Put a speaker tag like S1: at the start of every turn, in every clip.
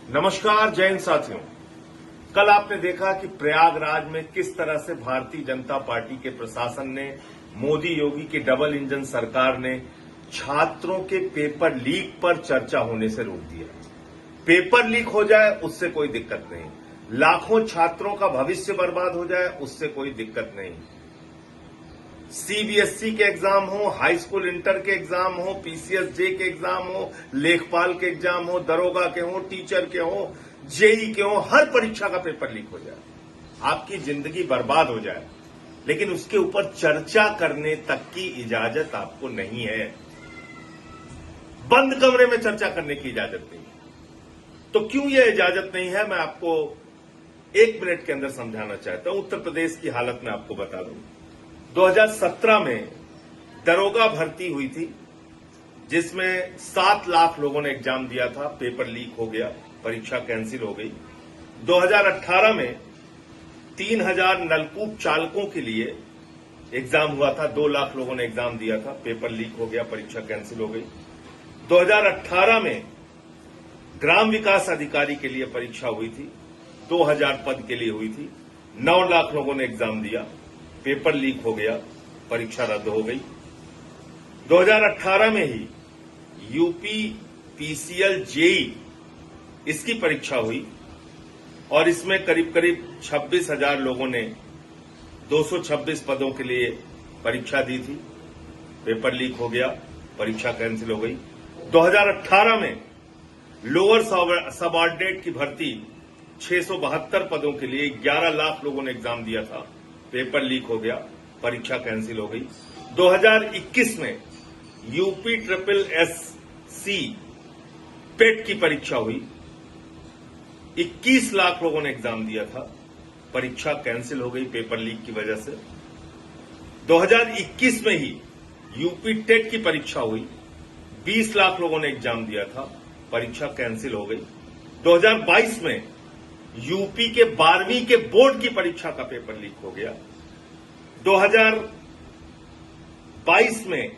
S1: नमस्कार जय हिंद साथियों। कल आपने देखा कि प्रयागराज में किस तरह से भारतीय जनता पार्टी के प्रशासन ने, मोदी योगी की डबल इंजन सरकार ने छात्रों के पेपर लीक पर चर्चा होने से रोक दिया। पेपर लीक हो जाए उससे कोई दिक्कत नहीं, लाखों छात्रों का भविष्य बर्बाद हो जाए उससे कोई दिक्कत नहीं। सीबीएसई के एग्जाम हो, हाई स्कूल इंटर के एग्जाम हो, पीसीएसजे के एग्जाम हो, लेखपाल के एग्जाम हो, दरोगा के हो, टीचर के हो, जेई के हो, हर परीक्षा का पेपर लीक हो जाए, आपकी जिंदगी बर्बाद हो जाए, लेकिन उसके ऊपर चर्चा करने तक की इजाजत आपको नहीं है। बंद कमरे में चर्चा करने की इजाजत नहीं। तो क्यों यह इजाजत नहीं है, मैं आपको 1 मिनट के अंदर समझाना चाहता हूं। उत्तर प्रदेश की हालत में आपको बता दूं। 2017 में दरोगा भर्ती हुई थी, जिसमें 7 लाख लोगों ने एग्जाम दिया था, पेपर लीक हो गया, परीक्षा कैंसिल हो गई। 2018 में 3000 नलकूप चालकों के लिए एग्जाम हुआ था, 2 लाख लोगों ने एग्जाम दिया था, पेपर लीक हो गया, परीक्षा कैंसिल हो गई। 2018 में ग्राम विकास अधिकारी के लिए परीक्षा हुई थी, 2000 पद के लिए हुई थी, 9 लाख लोगों ने एग्जाम दिया, पेपर लीक हो गया, परीक्षा रद्द हो गई। 2018 में ही यूपी पीसीएल जेई इसकी परीक्षा हुई और इसमें करीब करीब 26,000 लोगों ने 226 पदों के लिए परीक्षा दी थी, पेपर लीक हो गया, परीक्षा कैंसिल हो गई। 2018 में लोअर सबऑर्डिनेट की भर्ती 672 पदों के लिए 11 लाख लोगों ने एग्जाम दिया था, पेपर लीक हो गया, परीक्षा कैंसिल हो गई। 2021 में यूपी ट्रिपल एससी पेट की परीक्षा हुई, 21 लाख लोगों ने एग्जाम दिया था, परीक्षा कैंसिल हो गई पेपर लीक की वजह से। 2021 में ही यूपी टेट की परीक्षा हुई, 20 लाख लोगों ने एग्जाम दिया था, परीक्षा कैंसिल हो गई। 2022 में यूपी के 12वीं के बोर्ड की परीक्षा का पेपर लीक हो गया। 2022 में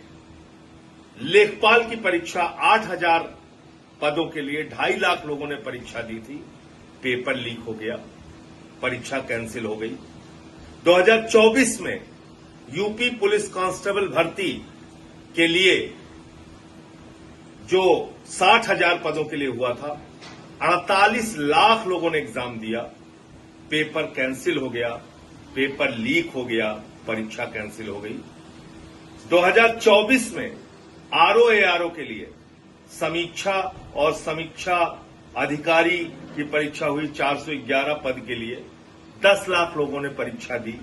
S1: लेखपाल की परीक्षा 8000 पदों के लिए 2.5 लाख लोगों ने परीक्षा दी थी, पेपर लीक हो गया, परीक्षा कैंसिल हो गई। 2024 में यूपी पुलिस कांस्टेबल भर्ती के लिए जो 60,000 पदों के लिए हुआ था, 48 लाख लोगों ने एग्जाम दिया, पेपर कैंसिल हो गया, पेपर लीक हो गया, परीक्षा कैंसिल हो गई। 2024 में आरओ के लिए समीक्षा और समीक्षा अधिकारी की परीक्षा हुई, 411 पद के लिए 10 लाख लोगों ने परीक्षा दी,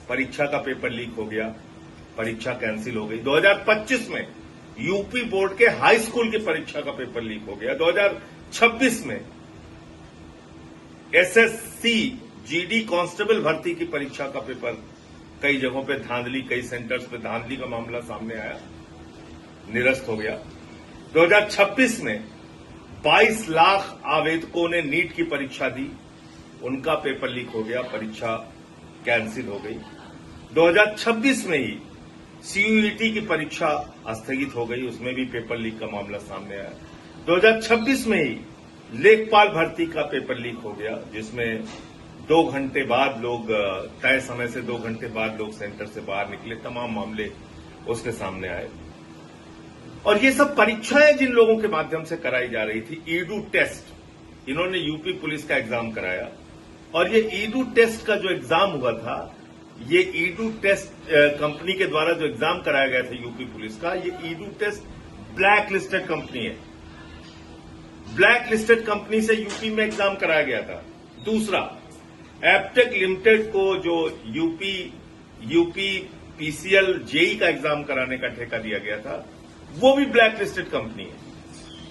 S1: परीक्षा का पेपर लीक हो गया, परीक्षा कैंसिल हो गई। 2025 में यूपी बोर्ड के हाई स्कूल की परीक्षा का पेपर लीक हो गया। 2026 में एसएससी जीडी कांस्टेबल भर्ती की परीक्षा का पेपर कई जगहों पे धांधली, कई सेंटर्स पे धांधली का मामला सामने आया, निरस्त हो गया। 2026 में 22 लाख आवेदकों ने नीट की परीक्षा दी, उनका पेपर लीक हो गया, परीक्षा कैंसिल हो गई। 2026 में ही सीयूईटी की परीक्षा स्थगित हो गई, उसमें भी पेपर लीक का मामला सामने आया। 2026 में ही लेखपाल भर्ती का पेपर लीक हो गया, जिसमें 2 घंटे बाद लोग, तय समय से 2 घंटे बाद लोग सेंटर से बाहर निकले, तमाम मामले उसके सामने आए। और ये सब परीक्षाएं जिन लोगों के माध्यम से कराई जा रही थी, ईडू टेस्ट, इन्होंने यूपी पुलिस का एग्जाम कराया, और ये ईडू टेस्ट का जो एग्जाम हुआ था, ये ईडू टेस्ट कंपनी के द्वारा जो एग्जाम कराया गया था यूपी पुलिस का, ये Edutest black listed company है, ब्लैक लिस्टेड कंपनी से यूपी में एग्जाम कराया गया था। दूसरा, एप्टेक लिमिटेड को जो यूपी पीसीएल जेई का एग्जाम कराने का ठेका दिया गया था, वो भी ब्लैक लिस्टेड कंपनी है।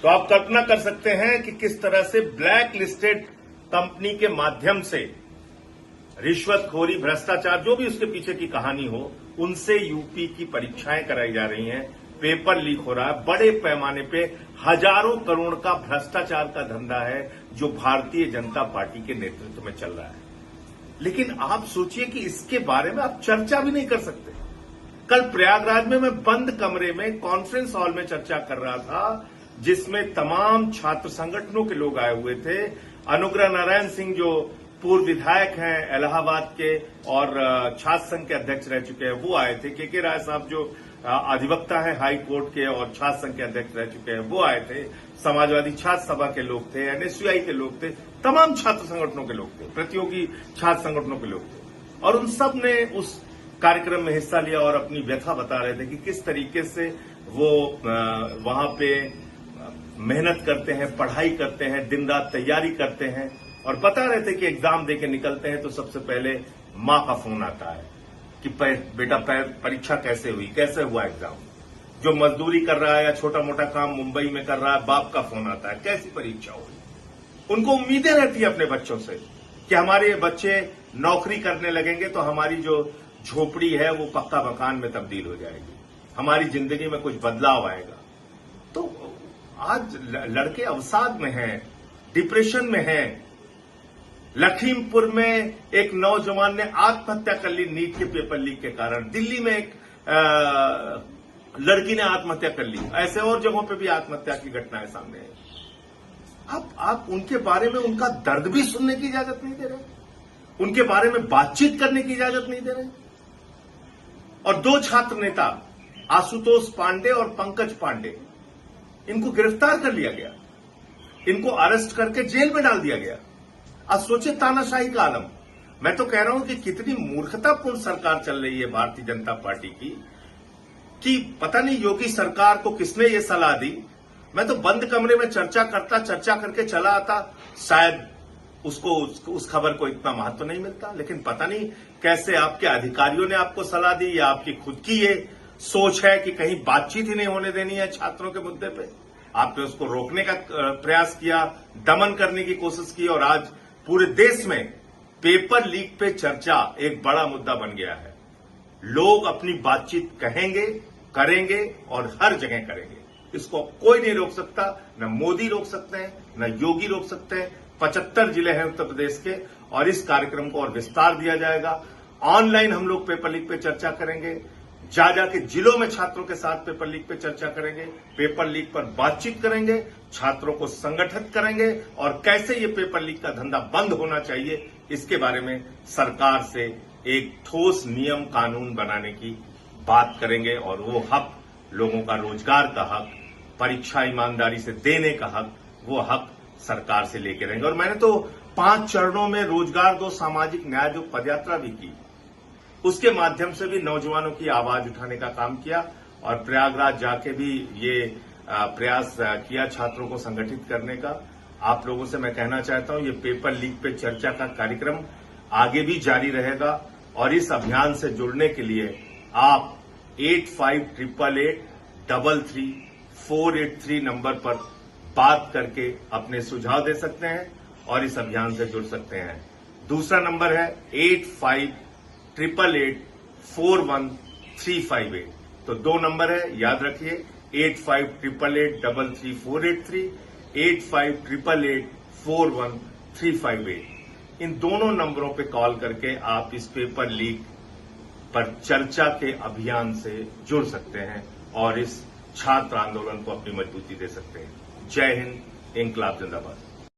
S1: तो आप कल्पना कर सकते हैं कि किस तरह से ब्लैक लिस्टेड कंपनी के माध्यम से रिश्वतखोरी, भ्रष्टाचार, जो भी उसके पीछे की कहानी हो, उनसे यूपी की परीक्षाएं कराई जा रही हैं, पेपर लीक हो रहा है, बड़े पैमाने पे हजारों करोड़ का भ्रष्टाचार का धंधा है जो भारतीय जनता पार्टी के नेतृत्व में चल रहा है। लेकिन आप सोचिए कि इसके बारे में आप चर्चा भी नहीं कर सकते। कल प्रयागराज में मैं बंद कमरे में कॉन्फ्रेंस हॉल में चर्चा कर रहा था जिसमें तमाम छात्र संगठनों के लोग आए हुए थे। अनुग्रह नारायण सिंह जो पूर्व विधायक हैं इलाहाबाद के और छात्र संघ के अध्यक्ष रह चुके हैं, वो आए थे। के राय साहब जो अधिवक्ता है हाई कोर्ट के और छात्र संघ के अध्यक्ष रह चुके हैं, वो आए थे। समाजवादी छात्र सभा के लोग थे, एनएसयूआई के लोग थे, तमाम छात्र संगठनों के लोग थे, प्रतियोगी छात्र संगठनों के लोग थे। और उन सब ने उस कार्यक्रम में हिस्सा लिया और अपनी व्यथा बता रहे थे कि किस तरीके से वो वहां पे मेहनत करते हैं, पढ़ाई करते हैं, दिन रात तैयारी करते हैं और बता रहे थे कि एग्जाम देके निकलते हैं तो सबसे पहले मां का फोन आता है कि बेटा परीक्षा कैसे हुई, कैसे हुआ एग्जाम। जो मजदूरी कर रहा है या छोटा मोटा काम मुंबई में कर रहा है, बाप का फोन आता है, कैसी परीक्षा हुई। उनको उम्मीदें रहती है अपने बच्चों से कि हमारे बच्चे नौकरी करने लगेंगे तो हमारी जो झोपड़ी है वो पक्का मकान में तब्दील हो जाएगी, हमारी जिंदगी में कुछ बदलाव आएगा। तो आज लड़के अवसाद में हैं, डिप्रेशन में हैं। लखीमपुर में एक नौजवान ने आत्महत्या कर ली नीट के पेपर लीक के कारण। दिल्ली में एक लड़की ने आत्महत्या कर ली। ऐसे और जगहों पे भी आत्महत्या की घटनाएं सामने हैं। आप उनके बारे में उनका दर्द भी सुनने की इजाजत नहीं दे रहे, उनके बारे में बातचीत करने की इजाजत नहीं दे रहे। और दो छात्र नेता आशुतोष पांडे और पंकज पांडे, इनको गिरफ्तार कर लिया गया, इनको अरेस्ट करके जेल में डाल दिया गया। आज सोचिए तानाशाही का आलम। मैं तो कह रहा हूं कि कितनी मूर्खतापूर्ण सरकार चल रही है भारतीय जनता पार्टी की, कि पता नहीं योगी सरकार को किसने ये सलाह दी। मैं तो बंद कमरे में चर्चा करके चला आता, शायद उसको उस खबर को इतना महत्व नहीं मिलता। लेकिन पता नहीं कैसे आपके अधिकारियों ने आपको सलाह दी या आपकी खुद की ये सोच है कि कहीं बातचीत ही नहीं होने देनी है छात्रों के मुद्दे पे। आपने उसको रोकने का प्रयास किया, दमन करने की कोशिश की और आज पूरे देश में पेपर लीक पे चर्चा एक बड़ा मुद्दा बन गया है। लोग अपनी बातचीत कहेंगे, करेंगे और हर जगह करेंगे। इसको कोई नहीं रोक सकता, न मोदी रोक सकते हैं, न योगी रोक सकते हैं। 75 जिले हैं उत्तर प्रदेश के और इस कार्यक्रम को और विस्तार दिया जाएगा। ऑनलाइन हम लोग पेपर लीक पे चर्चा करेंगे, जाके जिलों में छात्रों के साथ पेपर लीक पे चर्चा करेंगे, पेपर लीक पर बातचीत करेंगे, छात्रों को संगठित करेंगे और कैसे ये पेपर लीक का धंधा बंद होना चाहिए इसके बारे में सरकार से एक ठोस नियम कानून बनाने की बात करेंगे। और वो हक, लोगों का रोजगार का हक, परीक्षा ईमानदारी से देने का हक, वो हक सरकार से लेके रहेंगे। और मैंने तो 5 चरणों में रोजगार दो, सामाजिक न्याय दो पदयात्रा भी की, उसके माध्यम से भी नौजवानों की आवाज उठाने का काम किया और प्रयागराज जाके भी ये प्रयास किया छात्रों को संगठित करने का। आप लोगों से मैं कहना चाहता हूं, ये पेपर लीक पे चर्चा का कार्यक्रम आगे भी जारी रहेगा और इस अभियान से जुड़ने के लिए आप 8588833483 नंबर पर बात करके अपने सुझाव दे सकते हैं और इस अभियान से जुड़ सकते हैं। दूसरा नंबर है 8588841358। तो 2 नंबर है, याद रखिए, 8588833483, 8588841358। इन दोनों नंबरों पे कॉल करके आप इस पेपर लीक पर चर्चा के अभियान से जुड़ सकते हैं और इस छात्र आंदोलन को अपनी मजबूती दे सकते हैं। जय हिंद, इंकलाब जिंदाबाद।